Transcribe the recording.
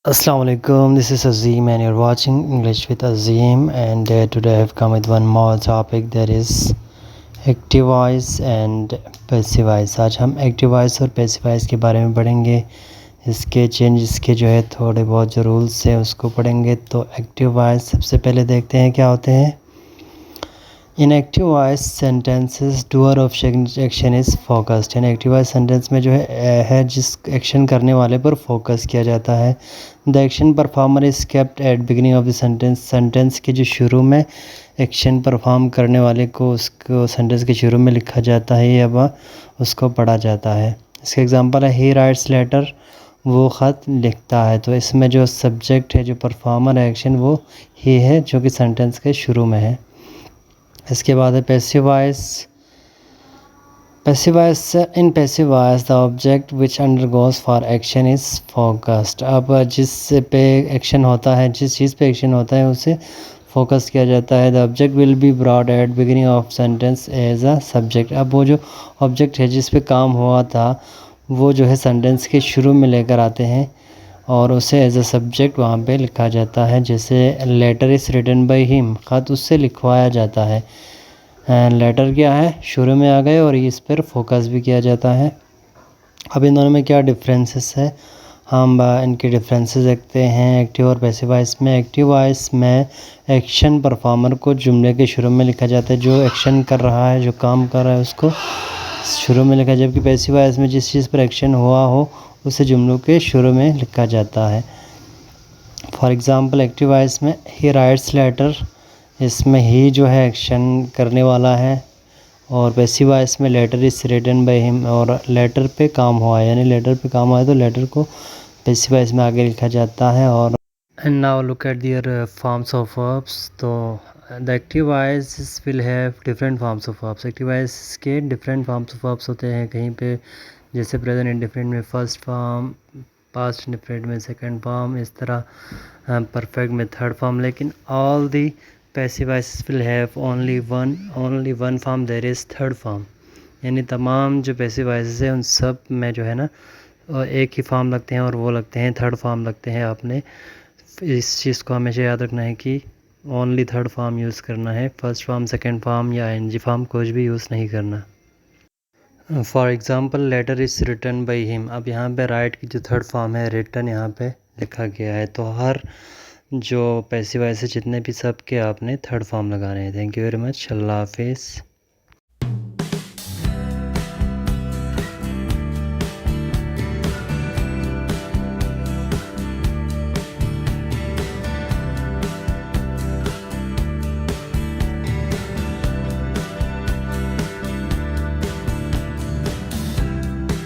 Assalamualaikum, this is Azim and you're watching English with Azim, and today I've come with one more topic, that is active voice and passive voice। आज हम active voice और passive voice के बारे में पढ़ेंगे, इसके changes के जो है थोड़े बहुत जो रूल्स हैं उसको पढ़ेंगे। तो एक्टिव वॉइस सबसे पहले देखते हैं क्या होते हैं। इन active voice sentences doer of action is focused. In active voice sentence में जो है जिस एक्शन करने वाले पर फोकस किया जाता है। The action performer is kept at beginning of the sentence. Sentence के जो शुरू में एक्शन परफॉर्म करने वाले को उसको सेंटेंस के शुरू में लिखा जाता है या उसको पढ़ा जाता है। इसका एग्जांपल है ही राइट्स लेटर, वो ख़त लिखता है। तो इसमें जो सब्जेक्ट है, जो परफॉर्मर एक्शन, वो ही है जो कि सेंटेंस के शुरू में है। इसके बाद है passive voice. In passive voice the object which undergoes for action is focused. अब जिस पे एक्शन होता है, जिस चीज़ पे एक्शन होता है उसे फोकस किया जाता है। The object will be broad at beginning of sentence as a subject. अब वो जो ऑब्जेक्ट है जिस पे काम हुआ था वो जो है सेंटेंस के शुरू में लेकर आते हैं और उसे एज अ सब्जेक्ट वहाँ पे लिखा जाता है। जैसे letter is written by him, ख़त उससे लिखवाया जाता है। लेटर क्या है, शुरू में आ गए और इस पर फोकस भी किया जाता है। अब इन दोनों में क्या डिफरेंसेस है, हम इनके डिफरेंसेस देखते हैं एक्टिव और पैसिव वॉइस में। एक्टिव वॉइस में एक्शन परफॉर्मर को जुमले के शुरू में लिखा जाता है। जो एक्शन कर रहा है, जो काम कर रहा है, उसको शुरू में लिखा। जबकि पैसिव वॉइस में जिस चीज़ पर एक्शन हुआ हो उसे जुमलों के शुरू में लिखा जाता है। फॉर एग्ज़ाम्पल एक्टिव वॉइस में ही राइट्स लेटर, इसमें ही जो है एक्शन करने वाला है, और पैसिव वॉइस में letter is written by him, और लेटर पे काम हुआ है, यानी लेटर पे काम हुआ है तो लेटर को पैसिव वॉइस में आगे लिखा जाता है। और and now look at their forms of verbs. तो the active voice will have different forms of verbs. Active voice के डिफरेंट फॉर्म्स ऑफ वर्ब्स होते हैं। कहीं पे जैसे प्रेजेंट इंडेफिनिट में फर्स्ट फॉर्म, पास्ट इंडेफिनिट में सेकंड फॉर्म, इस तरह परफेक्ट में थर्ड फॉर्म। लेकिन all the passive voice will have only one form, there is third form. यानी तमाम जो पैसिव वॉइस है उन सब में जो है ना एक ही फॉर्म लगते हैं और वो लगते हैं थर्ड फॉर्म लगते हैं। आपने इस चीज़ को हमेशा याद रखना है कि ओनली थर्ड फॉर्म यूज़ करना है। फर्स्ट फॉर्म, सेकंड फॉर्म या एनजी फॉर्म कुछ भी यूज़ नहीं करना। For example letter is written by him. अब यहाँ पे राइट की जो थर्ड फॉर्म है, रिटन, यहाँ पे लिखा गया है। तो हर जो पैसिव वॉइस है जितने भी सब के आपने थर्ड फॉर्म लगाने हैं। Thank you very much. Allah हाफिज़।